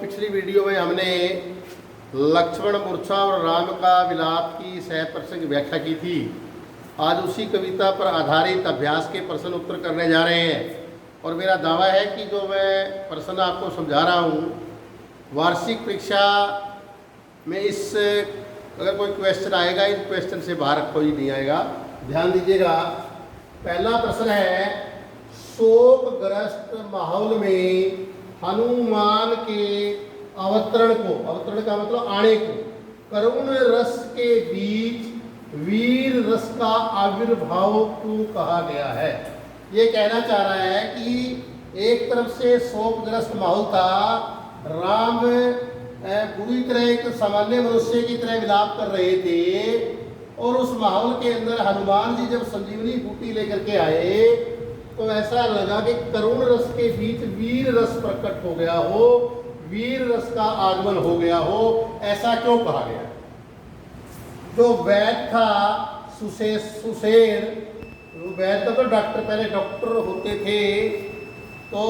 पिछली वीडियो में हमने लक्ष्मण मूर्छा और राम का विलाप की सह प्रसंग व्याख्या की थी। आज उसी कविता पर आधारित अभ्यास के प्रश्न उत्तर करने जा रहे हैं और मेरा दावा है कि जो मैं प्रश्न आपको समझा रहा हूँ वार्षिक परीक्षा में इस अगर कोई क्वेश्चन आएगा इन क्वेश्चन से बाहर कोई नहीं आएगा। ध्यान दीजिएगा। पहला प्रश्न है, शोकग्रस्त माहौल में हनुमान के अवतरण का मतलब आने को करुण रस के बीच वीर रस का आविर्भाव क्यों कहा गया है। ये कहना चाह रहा है कि एक तरफ से शोकग्रस्त माहौल था, राम बुरी तरह एक सामान्य मनुष्य की तरह विलाप कर रहे थे और उस माहौल के अंदर हनुमान जी जब संजीवनी बूटी लेकर के आए तो ऐसा लगा कि करुण रस के बीच वीर रस प्रकट हो गया हो, वीर रस का आगमन हो गया हो। ऐसा क्यों कहा गया? जो वैद्य था सुसेन, वैद्य तो डॉक्टर, पहले डॉक्टर होते थे, तो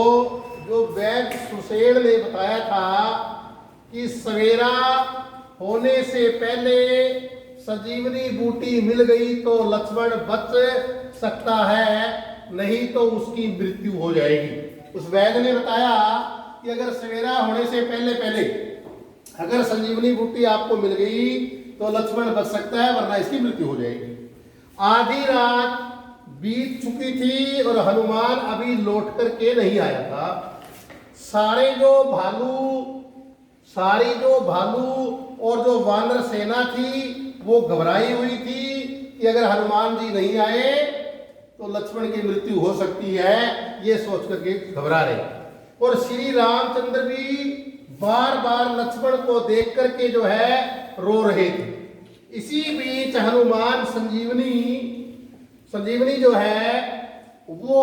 जो वैद्य सुसेन ने बताया था कि सवेरा होने से पहले संजीवनी बूटी मिल गई तो लक्ष्मण बच सकता है, नहीं तो उसकी मृत्यु हो जाएगी। उस वैद्य ने बताया कि अगर सवेरा होने से पहले अगर संजीवनी बूटी आपको मिल गई तो लक्ष्मण बच सकता है, वरना इसकी मृत्यु हो जाएगी। आधी रात बीत चुकी थी और हनुमान अभी लौट करके नहीं आया था। सारी जो भालू और जो वानर सेना थी वो घबराई हुई थी कि अगर हनुमान जी नहीं आए तो लक्ष्मण की मृत्यु हो सकती है, ये सोच करके घबरा रहे। और श्री रामचंद्र भी बार बार लक्ष्मण को देख करके जो है रो रहे थे। इसी बीच हनुमान संजीवनी जो है वो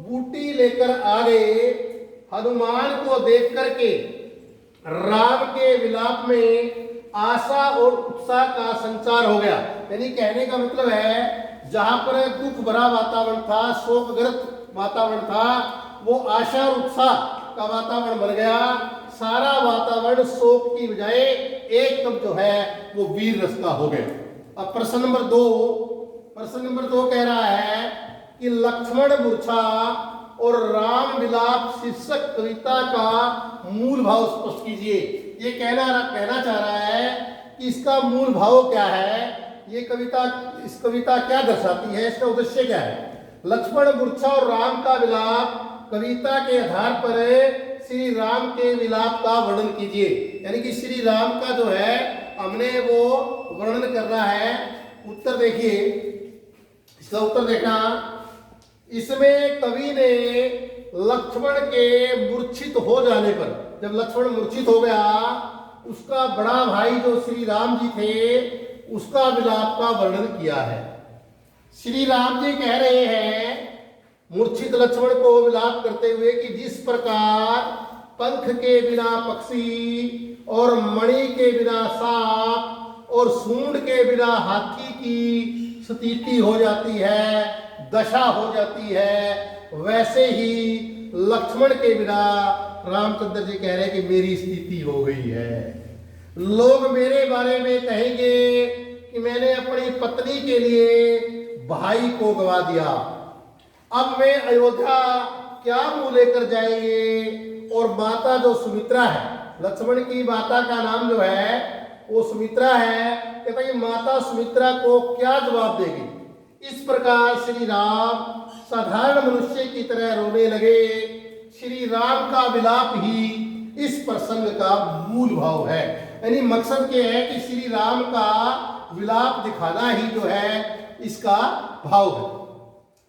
बूटी लेकर आ गए। हनुमान को देख करके राम के विलाप में आशा और उत्साह का संचार हो गया। यानी कहने का मतलब है जहां पर दुख भरा वातावरण था, शोकग्रस्त वातावरण था, वो आशा और उत्साह का वातावरण बन गया। सारा वातावरण शोक की बजाय एकदम जो है वो वीर रस का हो गया। अब प्रश्न नंबर दो कह रहा है कि लक्ष्मण मूर्छा और राम विलाप शीर्षक कविता का मूल भाव स्पष्ट कीजिए। ये कहना चाह रहा है कि इसका मूल भाव क्या है, इस कविता क्या दर्शाती है, इसका उद्देश्य क्या है। लक्ष्मण मूर्छा और राम का विलाप कविता के आधार पर श्री राम के विलाप का वर्णन कीजिए। यानी कि श्री राम का जो है हमने वो वर्णन करना है। उत्तर देखिए, इसका उत्तर देखना। इसमें कवि ने लक्ष्मण के मूर्छित हो जाने पर, जब लक्ष्मण मूर्छित हो गया, उसका बड़ा भाई जो श्री राम जी थे उसका विलाप का वर्णन किया है। श्री राम जी कह रहे हैं मूर्छित लक्ष्मण को विलाप करते हुए कि जिस प्रकार पंख के बिना पक्षी और मणि के बिना सांप और सूंड के बिना हाथी की स्थिति हो जाती है, दशा हो जाती है, वैसे ही लक्ष्मण के बिना रामचंद्र जी कह रहे हैं कि मेरी स्थिति हो गई है। लोग मेरे बारे में कहेंगे कि मैंने अपनी पत्नी के लिए भाई को गवा दिया, अब मैं अयोध्या क्या मुंह लेकर जाएंगे। और माता जो सुमित्रा है, लक्ष्मण की माता का नाम जो है वो सुमित्रा है, कहता है कि माता सुमित्रा को क्या जवाब देगी। इस प्रकार श्री राम साधारण मनुष्य की तरह रोने लगे। श्री राम का विलाप ही इस प्रसंग का मूल भाव है। यानी मकसद क्या है कि श्री राम का विलाप दिखाना ही जो है इसका भाव है।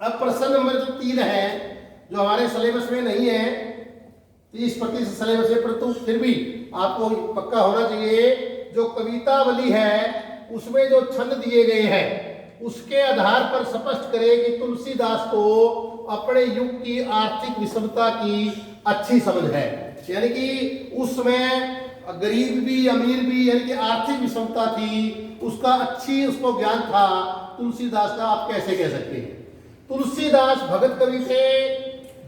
अब प्रश्न नंबर जो 3 है, जो हमारे सिलेबस में नहीं है, 30% सिलेबस है, परंतु फिर भी आपको पक्का होना चाहिए। जो कवितावली है उसमें जो छंद दिए गए हैं उसके आधार पर स्पष्ट करें कि तुलसीदास को अपने युग की आर्थिक विषमता की अच्छी समझ है। यानी कि उसमें गरीब भी अमीर भी, यानी कि आर्थिक विषमता थी, उसको ज्ञान था तुलसीदास का। आप कैसे कह सकते हैं? तुलसीदास भगत कवि थे।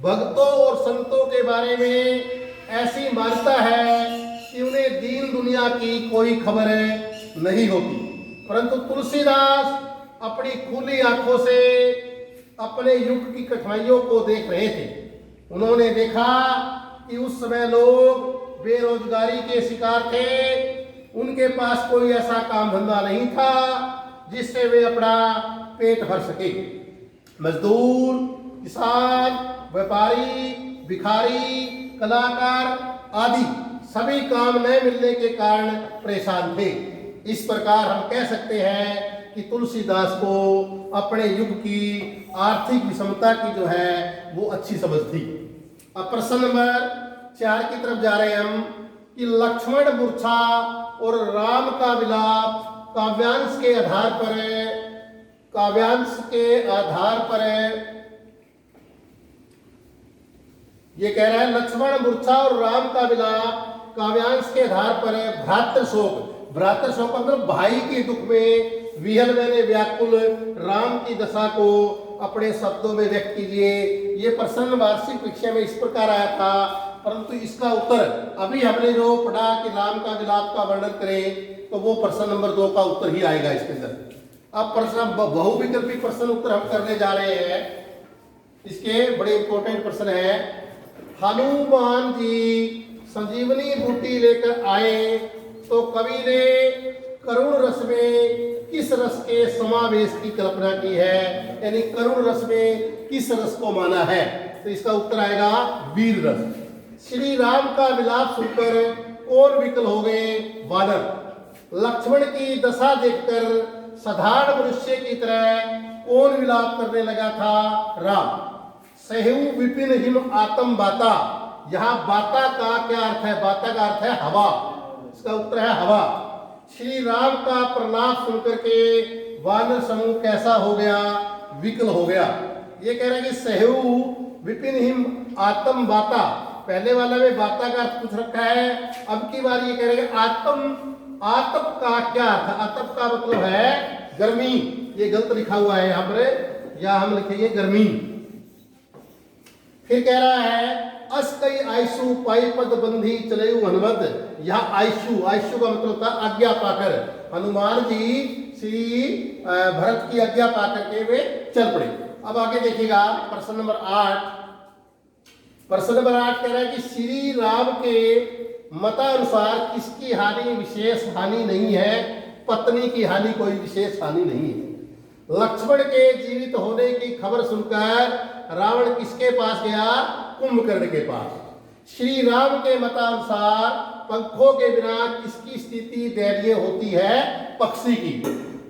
भक्तों और संतों के बारे में ऐसी मान्यता है दुनिया की कोई खबर नहीं होती। परंतु तुलसीदास अपनी खुली आंखों से अपने युग की कठिनाइयों को देख रहे थे। उन्होंने देखा कि उस समय लोग बेरोजगारी के शिकार थे, उनके पास कोई ऐसा काम धंधा नहीं था जिससे वे अपना पेट भर सके। मजदूर, किसान, व्यापारी, भिखारी, कलाकार आदि सभी काम न मिलने के कारण परेशान थे। इस प्रकार हम कह सकते हैं कि तुलसीदास को अपने युग की आर्थिक विषमता की जो है वो अच्छी समझ थी। अब प्रश्न नंबर 4 की तरफ जा रहे हैं हम कि लक्ष्मण मूर्छा और राम का विलाप काव्यांश के आधार पर ये कह रहा है, लक्ष्मण मूर्छा और राम का विलाप काव्यांश के आधार पर भ्रातृ शोक मतलब भाई के दुख में विहल मैंने व्याकुल राम की दशा को अपने शब्दों में व्यक्त कीजिए। ये प्रश्न वार्षिक परीक्षा में इस प्रकार आया था, परंतु इसका उत्तर अभी हमने जो पढ़ा कि राम का विलाप का वर्णन करें, तो वो प्रश्न नंबर 2 का उत्तर ही आएगा इसके अंदर। अब प्रश्न बहुविकल्पी प्रश्न उत्तर हम करने जा रहे हैं। इसके बड़े इंपॉर्टेंट प्रश्न है। हनुमान जी संजीवनी बूटी लेकर आए तो कवि ने करुण रस में किस रस के समावेश की कल्पना की है, यानी करुण रस में किस रस को माना है, तो इसका उत्तर आएगा वीर रस। श्री राम का विलाप सुनकर कौन विकल हो गए? वानर। लक्ष्मण की दशा देखकर साधारण मनुष्य की तरह कौन विलाप करने लगा था? राम। सहु विपिन हिम आतम बाता, यहाँ बाता का क्या अर्थ है? बाता का अर्थ है हवा, इसका उत्तर है हवा। श्री राम का प्रलाप सुनकर के वानर समूह कैसा हो गया? विकल हो गया। ये कह रहे हैं कि सहु विपिन हिम आतम बाता, पहले वाला में बाता का अर्थ कुछ रखा है, अब की बार ये कह रहे हैं आतप का क्या अर्थ? आतप का मतलब है गर्मी, ये गलत लिखा हुआ है यहाँ पर, या हम लिखेंगे गर्मी। फिर कह रहा है अस्कई आयशु पाई पद बंधी चले हनुमत, यहाँ आयशु का मतलब था आज्ञा पाकर, हनुमान जी श्री भरत की आज्ञा पाकर के वे चल पड़े। अब आगे देखिएगा प्रश्न नंबर 8। प्रश्न नंबर 8 कह रहा है कि श्री राम के मतानुसार किसकी हानि विशेष हानि नहीं है? पत्नी की हानि कोई विशेष हानि नहीं है। लक्ष्मण के जीवित होने की खबर सुनकर रावण किसके पास गया? कुंभकर्ण के पास। श्री राम के मतानुसार पंखों के बिना किसकी स्थिति दयनीय होती है? पक्षी की।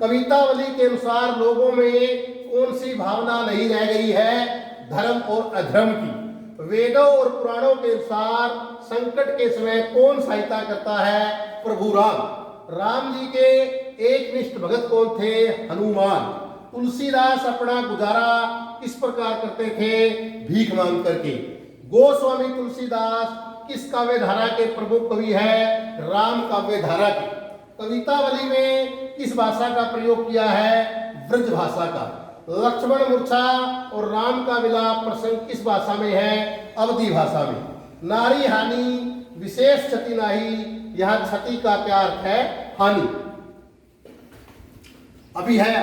कवितावली के अनुसार लोगों में कौन सी भावना नहीं रह गई है? धर्म और अधर्म की। वेदों और पुराणों के अनुसार संकट के समय कौन सहायता करता है? प्रभु राम। राम जी के एकनिष्ठ भगत कौन थे? हनुमान। तुलसीदास अपना गुजारा किस प्रकार करते थे? भीख मांग करके। गोस्वामी तुलसीदास किस काव्य धारा के प्रमुख कवि है? राम काव्य धारा के। कवितावली में किस भाषा का प्रयोग किया है? ब्रज भाषा का। लक्ष्मण मूर्छा और राम का विलाप प्रसंग किस भाषा में है? अवधी भाषा में। नारी हानि विशेष क्षति नाही, यहाँ क्षति का क्या अर्थ है? हानि। अभी है